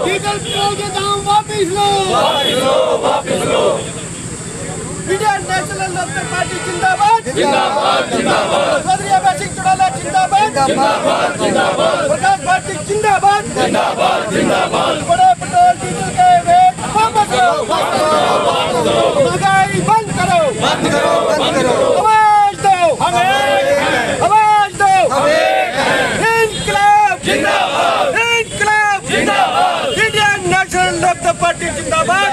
Diesel petrol के दाम वापिस लो। इंडियन नेशनल लोकदल पार्टी जिंदाबाद चौधरी अभय सिंह चौटाला जिंदाबाद प्रकाश पाटिल जिंदाबाद बड़े पेट्रोल डीजल के रेट वापस लो। महंगाई बंद करो। आवाज दो। इंकलाब इंडियन नेशनल लोकदल पार्टी जिंदाबाद।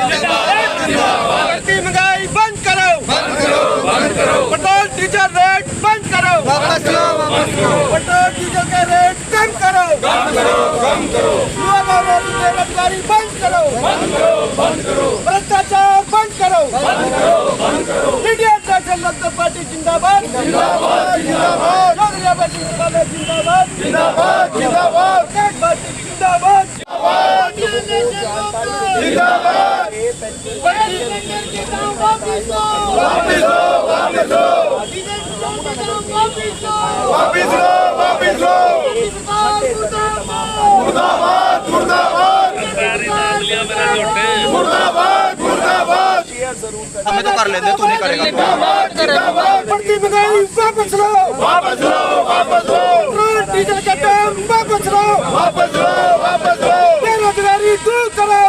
बढ़ती महंगाई बंद करो। पेट्रोल डीजल रेट बंद करो। पेट्रोल डीजल के रेट कम करो। युवा बेरोजगारी बंद करो। भ्रष्टाचार बंद करो। इंडियन नेशनल लोकदल पार्टी जिंदाबाद। चौधरी अभय सिंह चौटाला जिंदाबाद। प्रकाश पाटिल जिंदाबाद। हमें तो कर लेते, तू नहीं करेगा। बढ़ती महंगाई वापस लो। डीजल का दाम वापस लो। बेरोजगारी दूर करो।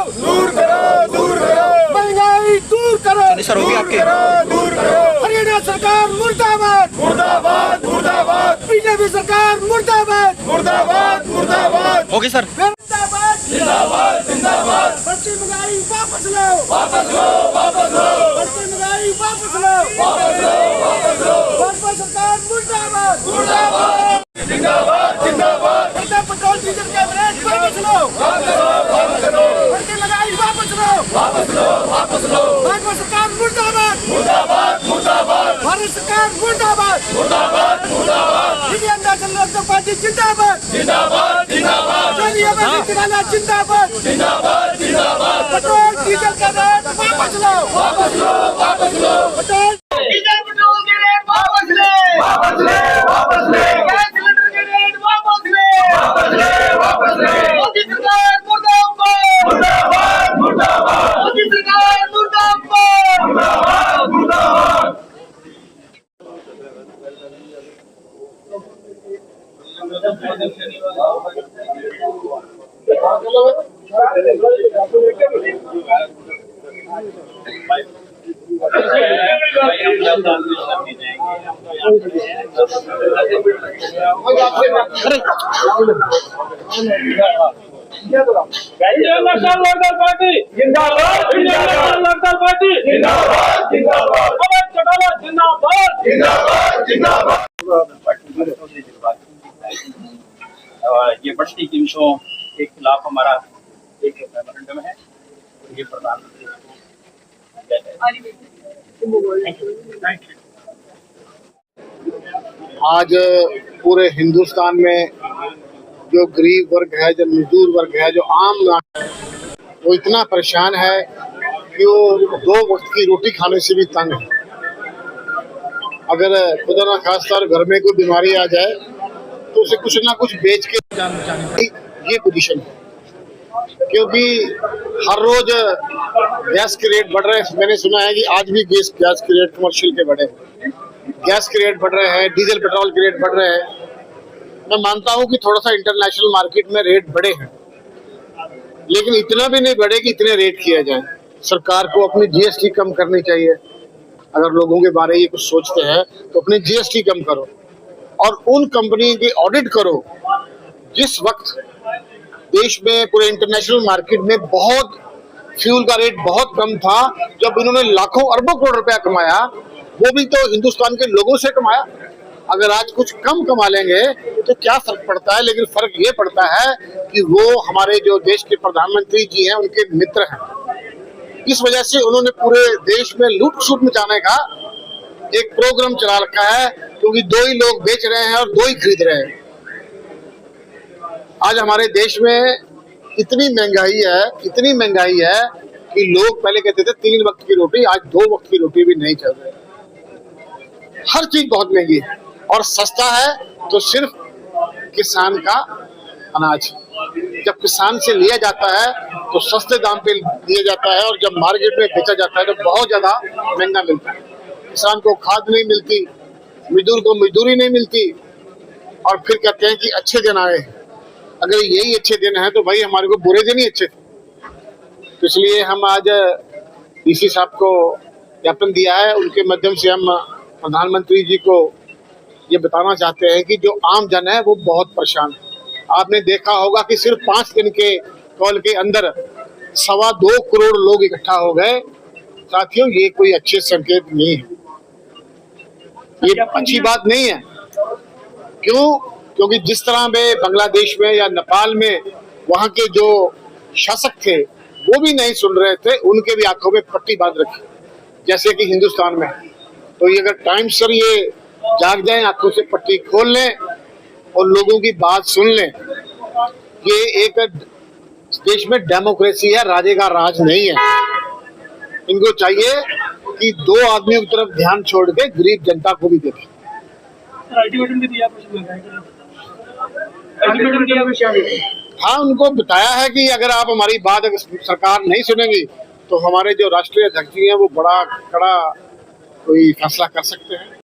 महंगाई दूर करो। सर होगी आपकी। हरियाणा सरकार मुर्दाबाद। बीजेपी सरकार मुर्दाबाद। होगी सर। बढ़ती महंगाई वापस लो। बढ़ती महंगाई वापस लो। भाजपा सरकार मुर्दाबाद। बढ़ते पेट्रोल डीजल के रेट वापस लो। बढ़ती महंगाई वापस लो। भाजपा सरकार मुर्दाबाद। भारत सरकार मुर्दाबाद। इंडियन नेशनल लोकदल पार्टी जिंदाबाद। चौधरी अभय सिंह चौटाला जिंदाबाद। पेट्रोल डीजल का रेट वापस लो। पेट्रोल डीजल पेट्रोल के रेट वापस ले। गैस सिलेंडर के रेट वापस ले। मोदी सरकार मुर्दाबाद। मोदी सरकार मुर्दाबाद। इंडियन नेशनल लोकदल पार्टी जिंदाबाद। इंडियन नेशनल लोकदल पार्टी जिंदाबाद। अभय चौटाला जिंदाबाद। ये बढ़ती कीमतों के खिलाफ हमारा एक मेमोरेंडम है। ये प्रधानमंत्री आज पूरे हिंदुस्तान में जो गरीब वर्ग है, जो मजदूर वर्ग है, जो आम नागरिक है, वो इतना परेशान है कि वो 2 वक्त की रोटी खाने से भी तंग है। अगर खुदा ना खास्ता घर में कोई बीमारी आ जाए तो उसे कुछ ना कुछ बेच के ये पोजीशन है। क्योंकि हर रोज गैस के रेट बढ़ रहे हैं। मैंने सुना है कि आज भी गैस के रेट कमर्शियल के बढ़े, गैस के रेट बढ़ रहे हैं, डीजल पेट्रोल के रेट बढ़ रहे हैं। मैं मानता हूं कि थोड़ा सा इंटरनेशनल मार्केट में रेट बढ़े हैं, लेकिन इतना भी नहीं बढ़े कि इतने रेट किया जाए। सरकार को अपनी जीएसटी कम करनी चाहिए। अगर लोगों के बारे में ये कुछ सोचते हैं तो अपनी जीएसटी कम करो और उन कंपनी की ऑडिट करो। जिस वक्त देश में पूरे इंटरनेशनल मार्केट में बहुत फ्यूल का रेट बहुत कम था, जब इन्होंने लाखों अरबों करोड़ रुपया कमाया, वो भी तो हिंदुस्तान के लोगों से कमाया। अगर आज कुछ कम कमा लेंगे तो क्या फर्क पड़ता है, लेकिन फर्क ये पड़ता है कि वो हमारे जो देश के प्रधानमंत्री जी हैं उनके मित्र हैं। इस वजह से उन्होंने पूरे देश में लूट छूट मचाने का एक प्रोग्राम चला रखा है, क्योंकि 2 ही लोग बेच रहे हैं और 2 ही खरीद रहे हैं। आज हमारे देश में इतनी महंगाई है कि लोग पहले कहते थे 3 वक्त की रोटी, आज 2 वक्त की रोटी भी नहीं चल रही। हर चीज बहुत महंगी है और सस्ता है तो सिर्फ किसान का अनाज। जब किसान से लिया जाता है तो सस्ते दाम पे लिया जाता है और जब मार्केट में बेचा जाता है तो बहुत ज्यादा महंगा मिलता है। किसान को खाद नहीं मिलती, मजदूर को मजदूरी नहीं मिलती और फिर कहते हैं कि अच्छे दिन आए। अगर यही अच्छे दिन है तो भाई हमारे को बुरे दिन ही अच्छे थे। तो इसलिए हम आज डीसी साहब को ज्ञापन दिया है, उनके माध्यम से हम प्रधानमंत्री जी को ये बताना चाहते हैं कि जो आम जन है वो बहुत परेशान है। आपने देखा होगा कि सिर्फ 5 दिन के कॉल के अंदर 2.25 करोड़ लोग इकट्ठा हो गए। साथियों, ये कोई अच्छे संकेत नहीं है, ये अच्छी बात नहीं है। क्यों? क्योंकि जिस तरह में बांग्लादेश में या नेपाल में वहां के जो शासक थे वो भी नहीं सुन रहे थे, उनके भी आंखों में पट्टी बांध रखी, जैसे कि हिंदुस्तान में। तो ये अगर टाइम सर ये जाग जाए, आंखों से पट्टी खोल लें और लोगों की बात सुन लें। ये एक देश में डेमोक्रेसी है, राजे का राज नहीं है। इनको चाहिए कि 2 आदमियों की तरफ ध्यान छोड़ के गरीब जनता को भी देखें। अल्टीमेटम भी दिया कुछ अल्टीमेटम दिया। हाँ, उनको बताया है कि अगर आप हमारी बात अगर सरकार नहीं सुनेगी तो हमारे जो राष्ट्रीय अध्यक्ष जी हैं वो बड़ा कड़ा कोई फैसला कर सकते हैं।